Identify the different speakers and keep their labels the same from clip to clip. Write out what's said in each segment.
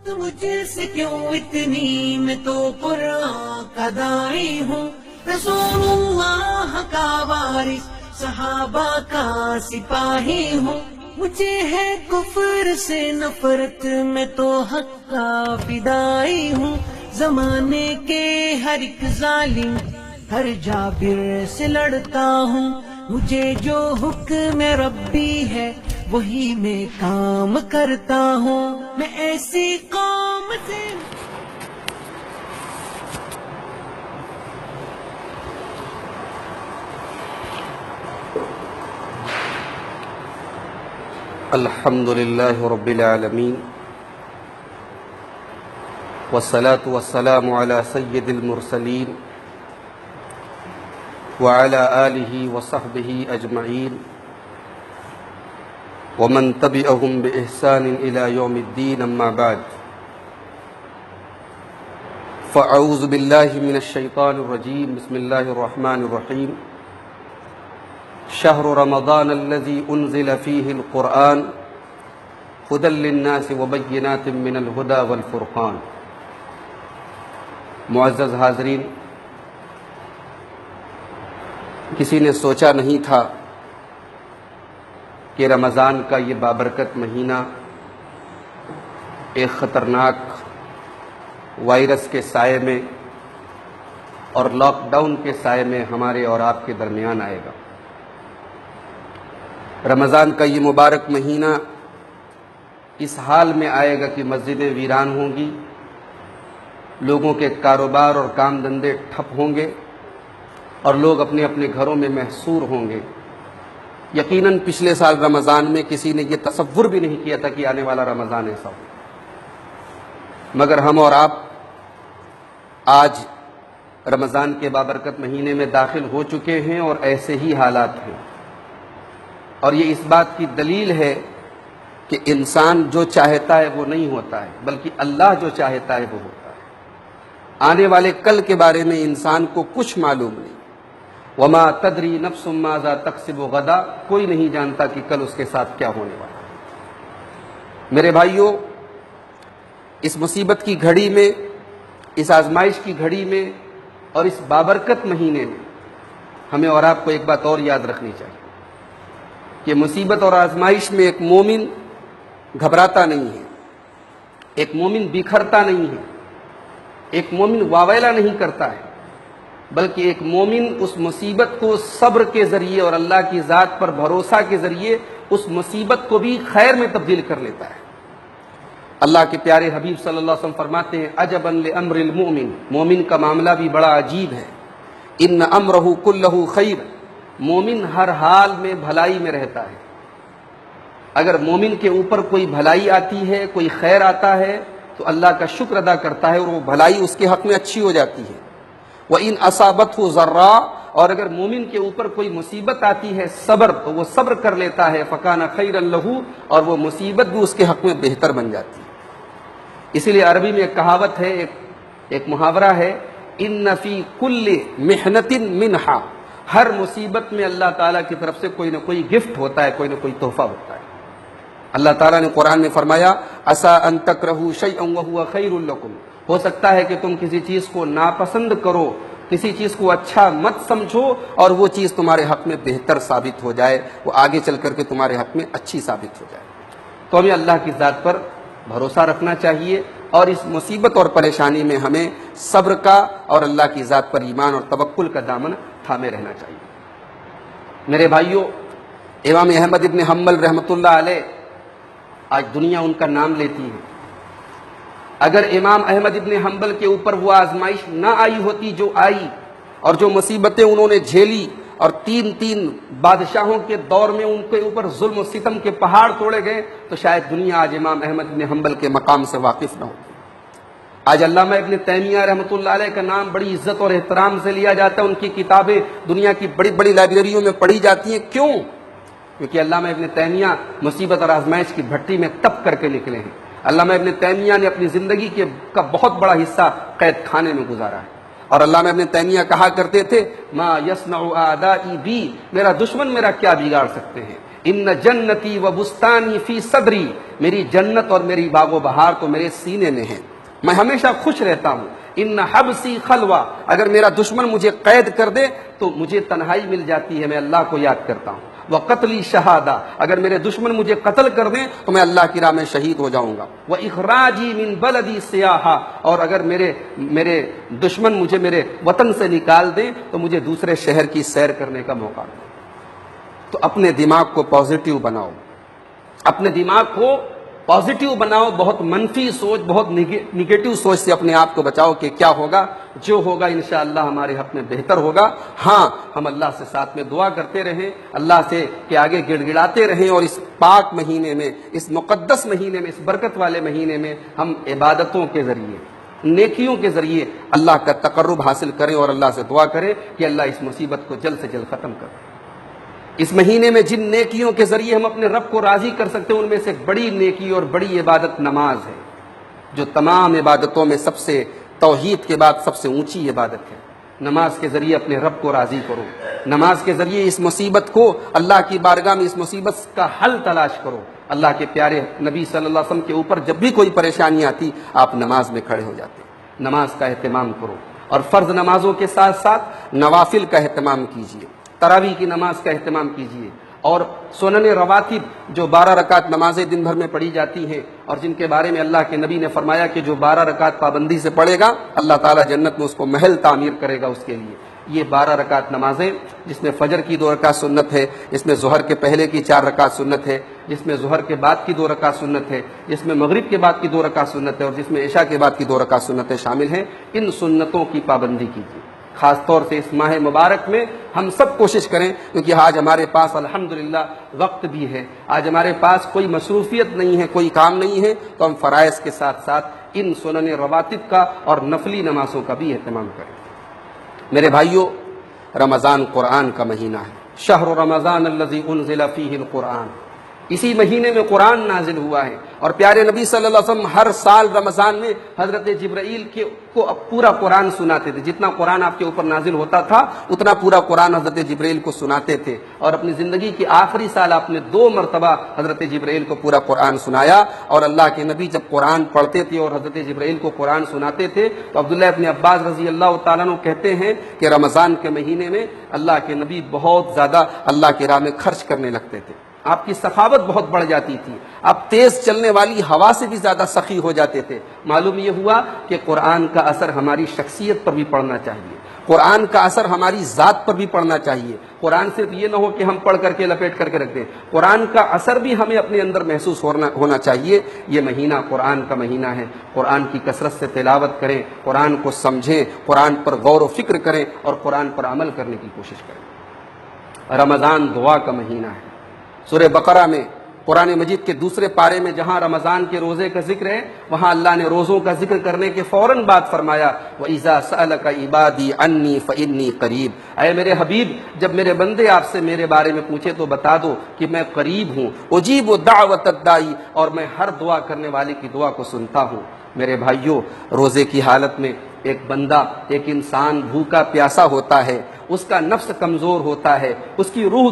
Speaker 1: مجھ سے کیوں اتنی، میں تو قرآن کا داعی ہوں، رسول اللہ کا وارث، صحابہ کا سپاہی ہوں، مجھے ہے کفر سے نفرت، میں تو حق کا فدائی ہوں، زمانے کے ہر ایک ظالم، ہر جابر سے لڑتا ہوں، مجھے جو حکم ربی ہے وہی میں کام کرتا ہوں، میں ایسی قوم سے
Speaker 2: الحمد لله رب العالمين والصلاة والسلام على سيد المرسلين وعلى آله وصحبه أجمعين ومن تبعهم بإحسان إلى يوم الدين، أما بعد، فأعوذ بالله من الشيطان الرجيم، بسم الله الرحمن الرحيم، شهر رمضان الذي أنزل فيه القرآن هدى للناس وبينات من الهدى والفرقان۔ معزز حاضرین، کسی نے سوچا نہیں تھا کہ رمضان کا یہ بابرکت مہینہ ایک خطرناک وائرس کے سائے میں اور لاک ڈاؤن کے سائے میں ہمارے اور آپ کے درمیان آئے گا۔ رمضان کا یہ مبارک مہینہ اس حال میں آئے گا کہ مسجدیں ویران ہوں گی، لوگوں کے کاروبار اور کام دھندے ٹھپ ہوں گے اور لوگ اپنے اپنے گھروں میں محصور ہوں گے۔ یقیناً پچھلے سال رمضان میں کسی نے یہ تصور بھی نہیں کیا تھا کہ آنے والا رمضان ایسا ہو، مگر ہم اور آپ آج رمضان کے بابرکت مہینے میں داخل ہو چکے ہیں اور ایسے ہی حالات ہیں، اور یہ اس بات کی دلیل ہے کہ انسان جو چاہتا ہے وہ نہیں ہوتا ہے، بلکہ اللہ جو چاہتا ہے وہ ہوتا ہے۔ آنے والے کل کے بارے میں انسان کو کچھ معلوم نہیں، وما تدری نفس ماذا تکسب غدا، کوئی نہیں جانتا کہ کل اس کے ساتھ کیا ہونے والا ہے۔ میرے بھائیوں، اس مصیبت کی گھڑی میں، اس آزمائش کی گھڑی میں اور اس بابرکت مہینے میں ہمیں اور آپ کو ایک بات اور یاد رکھنی چاہیے کہ مصیبت اور آزمائش میں ایک مومن گھبراتا نہیں ہے، ایک مومن بکھرتا نہیں ہے، ایک مومن واویلا نہیں کرتا ہے، بلکہ ایک مومن اس مصیبت کو صبر کے ذریعے اور اللہ کی ذات پر بھروسہ کے ذریعے اس مصیبت کو بھی خیر میں تبدیل کر لیتا ہے۔ اللہ کے پیارے حبیب صلی اللہ علیہ وسلم فرماتے ہیں، عجبا لامر المؤمن، مومن کا معاملہ بھی بڑا عجیب ہے، ان امرہ کلہ خیر، مومن ہر حال میں بھلائی میں رہتا ہے۔ اگر مومن کے اوپر کوئی بھلائی آتی ہے، کوئی خیر آتا ہے تو اللہ کا شکر ادا کرتا ہے اور وہ بھلائی اس کے حق میں اچھی ہو جاتی ہے۔ وَإِنْ أَصَابَتْهُ ضَرَّاءٌ، اور اگر مومن کے اوپر کوئی مصیبت آتی ہے صبر، تو وہ صبر کر لیتا ہے، فَكَانَ خَيْرًا لَهُ، اور وہ مصیبت بھی اس کے حق میں بہتر بن جاتی ہے۔ اسی لیے عربی میں ایک کہاوت ہے، ایک محاورہ ہے، إِنَّ فِي كُلِّ مِحْنَةٍ مِنْحَةٍ، ہر مصیبت میں اللہ تعالیٰ کی طرف سے کوئی نہ کوئی گفٹ ہوتا ہے، کوئی نہ کوئی تحفہ ہوتا ہے۔ اللہ تعالیٰ نے قرآن میں فرمایا، عَسَىٰ أَن تَكْرَهُوا شَيْئًا وَهُوَ خَيْرٌ لَكُمْ، ہو سکتا ہے کہ تم کسی چیز کو ناپسند کرو، کسی چیز کو اچھا مت سمجھو اور وہ چیز تمہارے حق میں بہتر ثابت ہو جائے، وہ آگے چل کر کے تمہارے حق میں اچھی ثابت ہو جائے۔ تو ہمیں اللہ کی ذات پر بھروسہ رکھنا چاہیے اور اس مصیبت اور پریشانی میں ہمیں صبر کا اور اللہ کی ذات پر ایمان اور توکل کا دامن تھامے رہنا چاہیے۔ میرے بھائیوں، امام احمد ابن حنبل رحمۃ اللہ علیہ، آج دنیا ان کا نام لیتی ہے۔ اگر امام احمد ابن حنبل کے اوپر وہ آزمائش نہ آئی ہوتی جو آئی، اور جو مصیبتیں انہوں نے جھیلی، اور تین بادشاہوں کے دور میں ان کے اوپر ظلم و ستم کے پہاڑ توڑے گئے، تو شاید دنیا آج امام احمد ابن حنبل کے مقام سے واقف نہ ہوتی۔ آج علامہ ابن تیمیہ رحمۃ اللہ علیہ کا نام بڑی عزت اور احترام سے لیا جاتا ہے، ان کی کتابیں دنیا کی بڑی بڑی لائبریریوں میں پڑھی جاتی ہیں۔ کیوں؟ کیونکہ علامہ ابن تیمیہ مصیبت اور آزمائش کی بھٹی میں تپ کر کے نکلے ہیں۔ علامہ ابن تیمیہ نے اپنی زندگی کا بہت بڑا حصہ قید خانے میں گزارا ہے، اور علامہ ابن تیمیہ کہا کرتے تھے، ما یصنع اعدائی بی، میرا دشمن میرا کیا بگاڑ سکتے ہیں، ان جنتی و بستانی فی صدری، میری جنت اور میری باغ و بہار تو میرے سینے میں ہے، میں ہمیشہ خوش رہتا ہوں۔ ان حبسی خلوہ، اگر میرا دشمن مجھے قید کر دے تو مجھے تنہائی مل جاتی ہے، میں اللہ کو یاد کرتا ہوں۔ وقتلی شہادہ، اگر میرے دشمن مجھے قتل کر دیں تو میں اللہ کی راہ میں شہید ہو جاؤں گا۔ واخراجی من بلدی سیاحہ، اور اگر میرے دشمن مجھے میرے وطن سے نکال دیں تو مجھے دوسرے شہر کی سیر کرنے کا موقع دیں۔ تو اپنے دماغ کو پازیٹیو بناؤ، اپنے دماغ کو پازیٹیو بناؤ، بہت منفی سوچ، بہت نگیٹو سوچ سے اپنے آپ کو بچاؤ کہ کیا ہوگا، جو ہوگا انشاءاللہ ہمارے حق میں بہتر ہوگا۔ ہاں، ہم اللہ سے ساتھ میں دعا کرتے رہیں، اللہ سے کے آگے گڑ گڑاتے رہیں، اور اس پاک مہینے میں، اس مقدس مہینے میں، اس برکت والے مہینے میں ہم عبادتوں کے ذریعے، نیکیوں کے ذریعے اللہ کا تقرب حاصل کریں، اور اللہ سے دعا کریں کہ اللہ اس مصیبت کو جلد سے جلد ختم کرے۔ اس مہینے میں جن نیکیوں کے ذریعے ہم اپنے رب کو راضی کر سکتے ہیں ان میں سے بڑی نیکی اور بڑی عبادت نماز ہے، جو تمام عبادتوں میں سب سے، توحید کے بعد سب سے اونچی عبادت ہے۔ نماز کے ذریعے اپنے رب کو راضی کرو، نماز کے ذریعے اس مصیبت کو، اللہ کی بارگاہ میں اس مصیبت کا حل تلاش کرو۔ اللہ کے پیارے نبی صلی اللہ علیہ وسلم کے اوپر جب بھی کوئی پریشانی آتی آپ نماز میں کھڑے ہو جاتے۔ نماز کا اہتمام کرو، اور فرض نمازوں کے ساتھ ساتھ نوافل کا اہتمام کیجیے، تراویح کی نماز کا اہتمام کیجیے، اور سنن رواتب جو 12 رکعت نمازیں دن بھر میں پڑھی جاتی ہیں، اور جن کے بارے میں اللہ کے نبی نے فرمایا کہ جو 12 رکعت پابندی سے پڑھے گا اللہ تعالیٰ جنت میں اس کو محل تعمیر کرے گا اس کے لیے۔ یہ 12 رکعت نمازیں، جس میں فجر کی 2 رکعت سنت ہے، جس میں ظہر کے پہلے کی 4 رکعت سنت ہے، جس میں ظہر کے بعد کی 2 رکعت سنت ہے، جس میں مغرب کے بعد کی 2 رکعت سنت ہے، اور جس میں عشاء کے بعد کی 2 رکعت سنتیں شامل ہیں، ان سنتوں کی پابندی کیجیے۔ خاص طور سے اس ماہ مبارک میں ہم سب کوشش کریں، کیونکہ آج ہمارے پاس الحمدللہ وقت بھی ہے، آج ہمارے پاس کوئی مصروفیت نہیں ہے، کوئی کام نہیں ہے، تو ہم فرائض کے ساتھ ساتھ ان سنن رواتب کا اور نفلی نمازوں کا بھی اہتمام کریں۔ میرے بھائیوں، رمضان قرآن کا مہینہ ہے، شہر رمضان الذی انزل فیہ القرآن، اسی مہینے میں قرآن نازل ہوا ہے، اور پیارے نبی صلی اللہ علیہ وسلم ہر سال رمضان میں حضرت جبرائیل کو پورا قرآن سناتے تھے، جتنا قرآن آپ کے اوپر نازل ہوتا تھا اتنا پورا قرآن حضرت جبرائیل کو سناتے تھے، اور اپنی زندگی کی آخری سال آپ نے 2 مرتبہ حضرت جبرائیل کو پورا قرآن سنایا۔ اور اللہ کے نبی جب قرآن پڑھتے تھے اور حضرت جبرائیل کو قرآن سناتے تھے تو عبداللہ ابن عباس رضی اللہ تعالیٰ عنہ کہتے ہیں کہ رمضان کے مہینے میں اللہ کے نبی بہت زیادہ اللہ کی راہ میں خرچ کرنے لگتے تھے، آپ کی سخاوت بہت بڑھ جاتی تھی، آپ تیز چلنے والی ہوا سے بھی زیادہ سخی ہو جاتے تھے۔ معلوم یہ ہوا کہ قرآن کا اثر ہماری شخصیت پر بھی پڑنا چاہیے، قرآن کا اثر ہماری ذات پر بھی پڑنا چاہیے۔ قرآن صرف یہ نہ ہو کہ ہم پڑھ کر کے لپیٹ کر کے رکھ دیں، قرآن کا اثر بھی ہمیں اپنے اندر محسوس ہونا چاہیے۔ یہ مہینہ قرآن کا مہینہ ہے، قرآن کی کثرت سے تلاوت کریں، قرآن کو سمجھیں، قرآن پر غور و فکر کریں، اور قرآن پر عمل کرنے کی کوشش کریں۔ رمضان دعا کا مہینہ ہے۔ سورہ بقرہ میں قرآن مجید کے دوسرے پارے میں جہاں رمضان کے روزے کا ذکر ہے وہاں اللہ نے روزوں کا ذکر کرنے کے فوراً بعد فرمایا وَإِذَا سَأَلَكَ عِبَادِي عَنِّي فَإِنِّي قَرِيب، اے میرے حبیب جب میرے بندے آپ سے میرے بارے میں پوچھے تو بتا دو کہ میں قریب ہوں، اجیب دعوت الداعی، اور میں ہر دعا کرنے والے کی دعا کو سنتا ہوں۔ میرے بھائیوں، روزے کی حالت میں ایک بندہ، ایک انسان بھوکا پیاسا ہوتا ہے، اس کا نفس کمزور ہوتا ہے، اس کی روح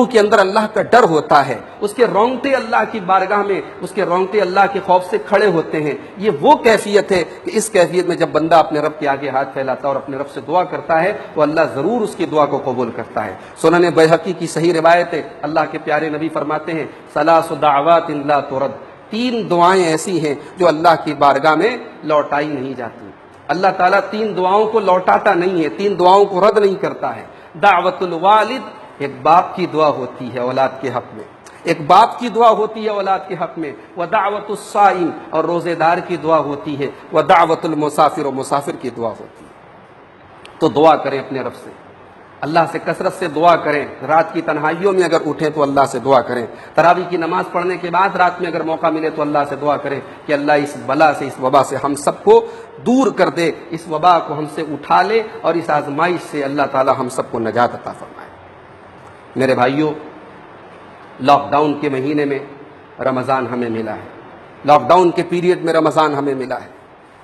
Speaker 2: کے اندر اللہ کا ڈر ہوتا ہے، اس کے رونگٹے اللہ کی بارگاہ میں، اس کے رونگٹے اللہ کے خوف سے کھڑے ہوتے ہیں۔ یہ وہ کیفیت ہے کہ اس کیفیت میں جب بندہ اپنے رب کے آگے ہاتھ پھیلاتا ہے اور اپنے رب سے دعا کرتا ہے تو اللہ ضرور اس کی دعا کو قبول کرتا ہے۔ سنن بیہقی کی صحیح روایت ہے، اللہ کے پیارے نبی فرماتے ہیں ثلاث دعوات لا ترد، 3 دعائیں ایسی ہیں جو اللہ کی بارگاہ میں لوٹائی نہیں جاتی۔ اللہ تعالیٰ 3 دعاؤں کو لوٹاتا نہیں ہے، 3 دعاؤں کو رد نہیں کرتا ہے۔ دعوت الوالد، ایک باپ کی دعا ہوتی ہے اولاد کے حق میں، ایک باپ کی دعا ہوتی ہے اولاد کے حق میں، ودعوت الصائم، اور روزے دار کی دعا ہوتی ہے، ودعوت المسافر، اور مسافر کی دعا ہوتی ہے۔ تو دعا کریں اپنے رب سے، اللہ سے کثرت سے دعا کریں، رات کی تنہائیوں میں اگر اٹھیں تو اللہ سے دعا کریں، تراویح کی نماز پڑھنے کے بعد رات میں اگر موقع ملے تو اللہ سے دعا کریں کہ اللہ اس بلا سے، اس وبا سے ہم سب کو دور کر دے، اس وبا کو ہم سے اٹھا لے، اور اس آزمائش سے اللہ تعالی ہم سب کو نجات عطا فرمائے۔ میرے بھائیوں، لاک ڈاؤن کے مہینے میں رمضان ہمیں ملا ہے، لاک ڈاؤن کے پیریڈ میں رمضان ہمیں ملا ہے۔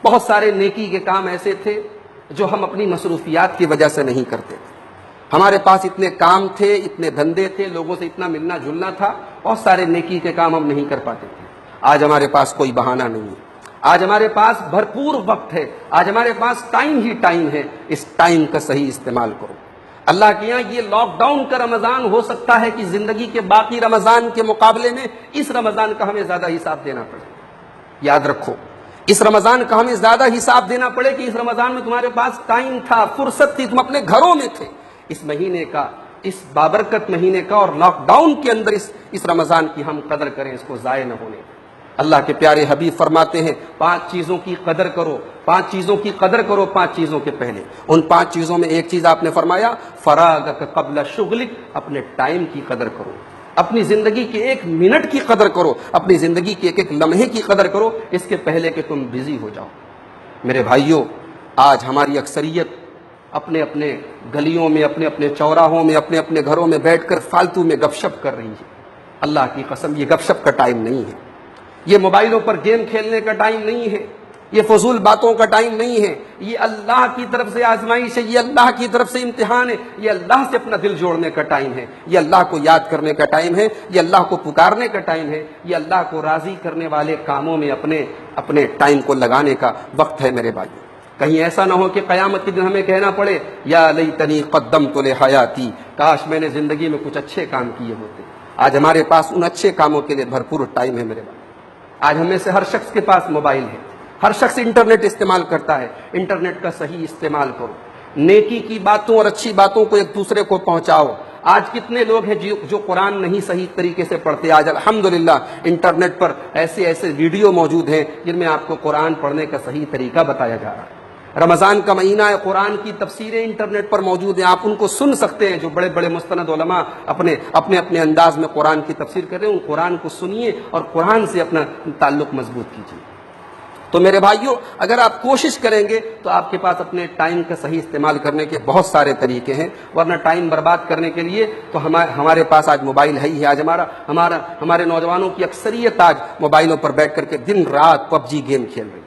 Speaker 2: بہت سارے نیکی کے کام ایسے تھے جو ہم اپنی مصروفیات کی وجہ سے نہیں کرتے تھے، ہمارے پاس اتنے کام تھے، اتنے دھندے تھے، لوگوں سے اتنا ملنا جلنا تھا، بہت سارے نیکی کے کام ہم نہیں کر پاتے تھے۔ آج ہمارے پاس کوئی بہانہ نہیں ہے، آج ہمارے پاس بھرپور وقت ہے، آج ہمارے پاس ٹائم ہی ٹائم ہے۔ اس ٹائم کا صحیح استعمال کرو۔ اللہ کے یہاں یہ لاک ڈاؤن کا رمضان ہو سکتا ہے کہ زندگی کے باقی رمضان کے مقابلے میں اس رمضان کا ہمیں زیادہ حساب دینا پڑے۔ یاد رکھو، اس رمضان کا ہمیں زیادہ حساب دینا پڑے کہ اس رمضان میں تمہارے پاس ٹائم تھا، فرصت تھی، تم اپنے گھروں میں تھے۔ اس مہینے کا، اس بابرکت مہینے کا اور لاک ڈاؤن کے اندر اس رمضان کی ہم قدر کریں، اس کو ضائع نہ ہونے۔ اللہ کے پیارے حبیب فرماتے ہیں 5 چیزوں کی قدر کرو، 5 چیزوں کی قدر کرو 5 چیزوں کے پہلے۔ ان 5 چیزوں میں ایک چیز آپ نے فرمایا فراغک قبل شغلک، اپنے ٹائم کی قدر کرو، اپنی زندگی کے 1 منٹ کی قدر کرو، اپنی زندگی کے ایک لمحے کی قدر کرو، اس کے پہلے کہ تم بزی ہو جاؤ۔ میرے بھائیوں، آج ہماری اکثریت اپنے اپنے گلیوں میں، اپنے اپنے چوراہوں میں، اپنے اپنے گھروں میں بیٹھ کر فالتو میں گپ شپ کر رہی ہے۔ اللہ کی قسم، یہ گپ شپ کا ٹائم نہیں ہے، یہ موبائلوں پر گیم کھیلنے کا ٹائم نہیں ہے، یہ فضول باتوں کا ٹائم نہیں ہے، یہ اللہ کی طرف سے آزمائش ہے، یہ اللہ کی طرف سے امتحان ہے، یہ اللہ سے اپنا دل جوڑنے کا ٹائم ہے، یہ اللہ کو یاد کرنے کا ٹائم ہے، یہ اللہ کو پکارنے کا ٹائم ہے، یہ اللہ کو راضی کرنے والے کاموں میں اپنے ٹائم کو لگانے کا وقت ہے۔ میرے بھائی، کہیں ایسا نہ ہو کہ قیامت کے دن ہمیں کہنا پڑے یا لیتنی قدمت لحیاتی، کاش میں نے زندگی میں کچھ اچھے کام کیے ہوتے۔ آج ہمارے پاس ان اچھے کاموں کے لیے بھرپور ٹائم ہے۔ میرے بھائی، آج ہم میں سے ہر شخص کے پاس موبائل ہے، ہر شخص انٹرنیٹ استعمال کرتا ہے۔ انٹرنیٹ کا صحیح استعمال کرو، نیکی کی باتوں اور اچھی باتوں کو ایک دوسرے کو پہنچاؤ۔ آج کتنے لوگ ہیں جو قرآن نہیں صحیح طریقے سے پڑھتے۔ آج الحمدللہ انٹرنیٹ پر ایسے ویڈیو موجود ہیں جن میں آپ کو قرآن پڑھنے کا صحیح طریقہ بتایا جا رہا ہے۔ رمضان کا مہینہ ہے، قرآن کی تفسیریں انٹرنیٹ پر موجود ہیں، آپ ان کو سن سکتے ہیں۔ جو بڑے بڑے مستند علماء اپنے انداز میں قرآن کی تفسیر کر رہے ہیں، ان قرآن کو سنیے اور قرآن سے اپنا تعلق مضبوط کیجیے۔ تو میرے بھائیوں، اگر آپ کوشش کریں گے تو آپ کے پاس اپنے ٹائم کا صحیح استعمال کرنے کے بہت سارے طریقے ہیں، ورنہ ٹائم برباد کرنے کے لیے تو ہمارے پاس آج موبائل ہے ہی ہے۔ آج ہمارے نوجوانوں کی اکثریت آج موبائلوں پر بیٹھ کر کے دن رات PUBG گیم کھیل رہی ہے،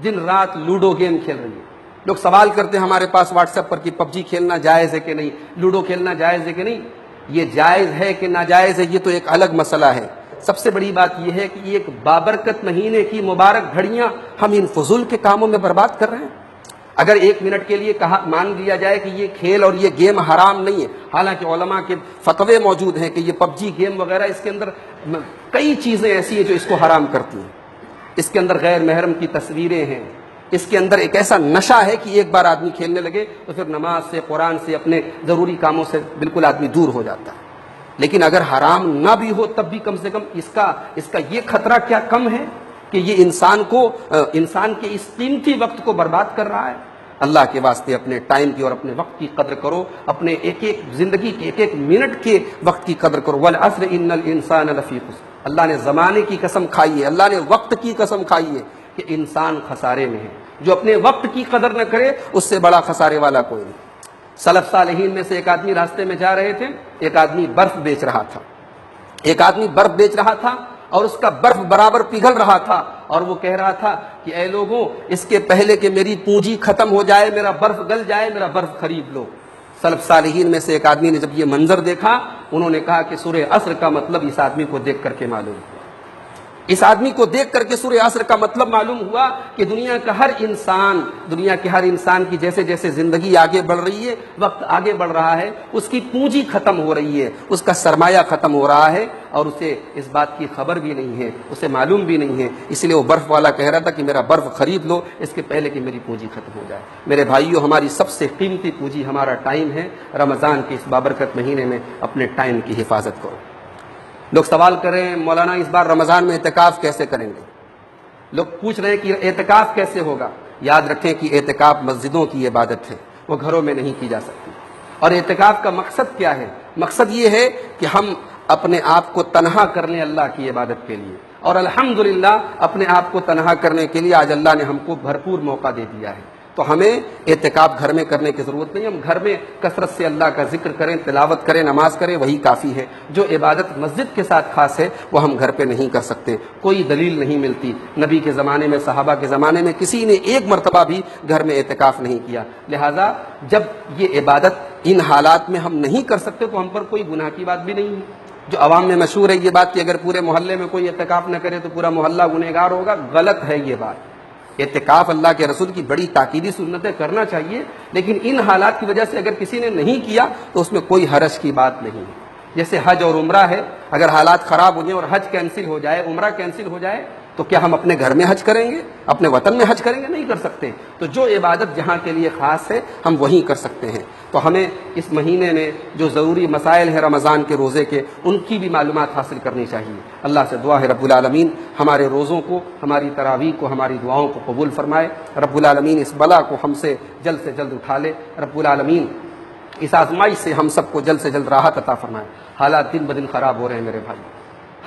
Speaker 2: دن رات لوڈو گیم کھیل رہی ہے۔ لوگ سوال کرتے ہیں ہمارے پاس واٹس ایپ پر کہ PUBG کھیلنا جائز ہے کہ نہیں، لوڈو کھیلنا جائز ہے کہ نہیں۔ یہ جائز ہے کہ ناجائز ہے، یہ تو ایک الگ مسئلہ ہے۔ سب سے بڑی بات یہ ہے کہ یہ ایک بابرکت مہینے کی مبارک گھڑیاں ہم ان فضول کے کاموں میں برباد کر رہے ہیں۔ اگر 1 منٹ کے لیے مان لیا جائے کہ یہ کھیل اور یہ گیم حرام نہیں ہے، حالانکہ علماء کے فتوے موجود ہیں کہ یہ PUBG گیم وغیرہ، اس کے اندر کئی چیزیں ایسی ہیں جو اس کو حرام کرتی ہیں۔ اس کے اندر غیر محرم کی تصویریں ہیں، اس کے اندر ایک ایسا نشہ ہے کہ ایک بار آدمی کھیلنے لگے تو پھر نماز سے، قرآن سے، اپنے ضروری کاموں سے بالکل آدمی دور ہو جاتا ہے۔ لیکن اگر حرام نہ بھی ہو تب بھی کم سے کم اس کا یہ خطرہ کیا کم ہے کہ یہ انسان کے اس قیمتی وقت کو برباد کر رہا ہے۔ اللہ کے واسطے اپنے ٹائم کی اور اپنے وقت کی قدر کرو، اپنے ایک زندگی کے ایک منٹ کے وقت کی قدر کرو۔ والعصر ان الانسان لفی خسر، اللہ نے زمانے کی قسم کھائی ہے، اللہ نے وقت کی قسم کھائی ہے کہ انسان خسارے میں ہے۔ جو اپنے وقت کی قدر نہ کرے اس سے بڑا خسارے والا کوئی نہیں۔ سلف صالحین میں سے ایک آدمی راستے میں جا رہے تھے، ایک آدمی برف بیچ رہا تھا اور اس کا برف برابر پگھل رہا تھا، اور وہ کہہ رہا تھا کہ اے لوگوں، اس کے پہلے کہ میری پونجی ختم ہو جائے، میرا برف گل جائے، میرا برف خرید لو۔ سلف صالحین میں سے ایک آدمی نے جب یہ منظر دیکھا، انہوں نے کہا کہ سورہ عصر کا مطلب اس آدمی کو دیکھ کر کے معلوم ہوا۔ اس آدمی کو دیکھ کر کے سورہ عصر کا مطلب معلوم ہوا کہ دنیا کے ہر انسان کی جیسے جیسے زندگی آگے بڑھ رہی ہے، وقت آگے بڑھ رہا ہے، اس کی پونجی ختم ہو رہی ہے، اس کا سرمایہ ختم ہو رہا ہے، اور اسے اس بات کی خبر بھی نہیں ہے، اسے معلوم بھی نہیں ہے۔ اس لیے وہ برف والا کہہ رہا تھا کہ میرا برف خرید لو اس کے پہلے کہ میری پونجی ختم ہو جائے۔ میرے بھائیوں، ہماری سب سے قیمتی پونجی ہمارا ٹائم ہے۔ رمضان کے اس بابرکت مہینے میں اپنے ٹائم کی حفاظت کرو۔ لوگ سوال کر رہے ہیں مولانا اس بار رمضان میں اعتکاف کیسے کریں گے؟ لوگ پوچھ رہے ہیں کہ اعتکاف کیسے ہوگا؟ یاد رکھیں کہ اعتکاف مسجدوں کی عبادت ہے، وہ گھروں میں نہیں کی جا سکتی۔ اور اعتکاف کا مقصد کیا ہے؟ مقصد یہ ہے کہ ہم اپنے آپ کو تنہا کر لیں اللہ کی عبادت کے لیے، اور الحمدللہ اپنے آپ کو تنہا کرنے کے لیے آج اللہ نے ہم کو بھرپور موقع دے دیا ہے۔ تو ہمیں اعتکاف گھر میں کرنے کی ضرورت نہیں، ہم گھر میں کثرت سے اللہ کا ذکر کریں، تلاوت کریں، نماز کریں، وہی کافی ہے۔ جو عبادت مسجد کے ساتھ خاص ہے وہ ہم گھر پہ نہیں کر سکتے، کوئی دلیل نہیں ملتی۔ نبی کے زمانے میں، صحابہ کے زمانے میں کسی نے ایک مرتبہ بھی گھر میں اعتکاف نہیں کیا۔ لہٰذا جب یہ عبادت ان حالات میں ہم نہیں کر سکتے تو ہم پر کوئی گناہ کی بات بھی نہیں ہے۔ جو عوام میں مشہور ہے یہ بات کہ اگر پورے محلے میں کوئی اعتکاف نہ کرے تو پورا محلہ گنہگار ہوگا، غلط ہے یہ بات۔ اعتکاف اللہ کے رسول کی بڑی تاکیدی سنت ہے، کرنا چاہیے، لیکن ان حالات کی وجہ سے اگر کسی نے نہیں کیا تو اس میں کوئی حرج کی بات نہیں ہے۔ جیسے حج اور عمرہ ہے، اگر حالات خراب ہو جائیں اور حج کینسل ہو جائے، عمرہ کینسل ہو جائے، تو کیا ہم اپنے گھر میں حج کریں گے، اپنے وطن میں حج کریں گے؟ نہیں کر سکتے۔ تو جو عبادت جہاں کے لیے خاص ہے ہم وہیں کر سکتے ہیں۔ تو ہمیں اس مہینے میں جو ضروری مسائل ہیں رمضان کے روزے کے، ان کی بھی معلومات حاصل کرنی چاہیے۔ اللہ سے دعا ہے رب العالمین ہمارے روزوں کو، ہماری تراویح کو، ہماری دعاؤں کو قبول فرمائے۔ رب العالمین اس بلا کو ہم سے جلد اٹھا لے۔ رب العالمین اس آزمائش سے ہم سب کو جلد سے جلد راحت عطا فرمائے۔ حالات دن بدن خراب ہو رہے ہیں میرے بھائی،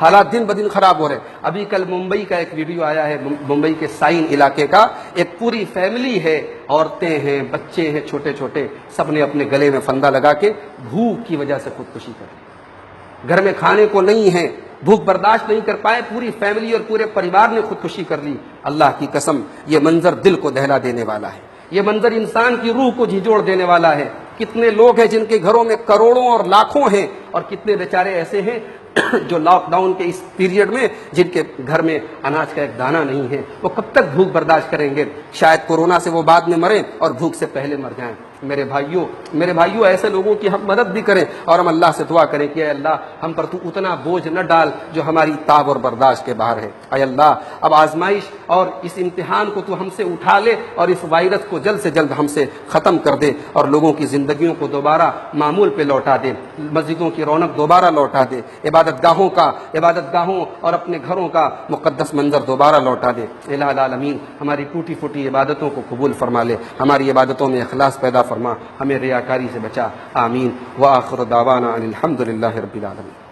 Speaker 2: حالات دن بدن خراب ہو رہے ہیں۔ ابھی کل ممبئی کا ایک ویڈیو آیا ہے، ممبئی کے سائن علاقے کا، ایک پوری فیملی ہے، عورتیں ہیں، بچے ہیں چھوٹے چھوٹے، سب نے اپنے گلے میں پھندا لگا کے بھوک کی وجہ سے خودکشی کر لی۔ گھر میں کھانے کو نہیں ہے، بھوک برداشت نہیں کر پائے، پوری فیملی اور پورے پریوار نے خودکشی کر لی۔ اللہ کی قسم یہ منظر دل کو دہلا دینے والا ہے، یہ منظر انسان کی روح کو جھنجھوڑ دینے والا ہے۔ کتنے لوگ ہیں جن کے گھروں میں کروڑوں اور لاکھوں ہیں، اور کتنے بیچارے ایسے ہیں جو لاک ڈاؤن کے اس پیریڈ میں جن کے گھر میں اناج کا ایک دانہ نہیں ہے، وہ کب تک بھوک برداشت کریں گے؟ شاید کورونا سے وہ بعد میں مریں اور بھوک سے پہلے مر جائیں۔ میرے بھائیوں ایسے لوگوں کی ہم مدد بھی کریں اور ہم اللہ سے دعا کریں کہ اے اللہ ہم پر تو اتنا بوجھ نہ ڈال جو ہماری تاب اور برداشت کے باہر ہے۔ اے اللہ اب آزمائش اور اس امتحان کو تو ہم سے اٹھا لے اور اس وائرس کو جلد سے جلد ہم سے ختم کر دے اور لوگوں کی زندگیوں کو دوبارہ معمول پہ لوٹا دے، مسجدوں کی رونق دوبارہ لوٹا دے، عبادت گاہوں اور اپنے گھروں کا مقدس منظر دوبارہ لوٹا دے۔ الہ العالمین ہماری ٹوٹی پھوٹی عبادتوں کو قبول فرما لے، ہماری عبادتوں میں اخلاص پیدا فرما، ہمیں ریاکاری سے بچا۔ آمین۔ وآخر دعوانا ان الحمد للہ رب العالمین۔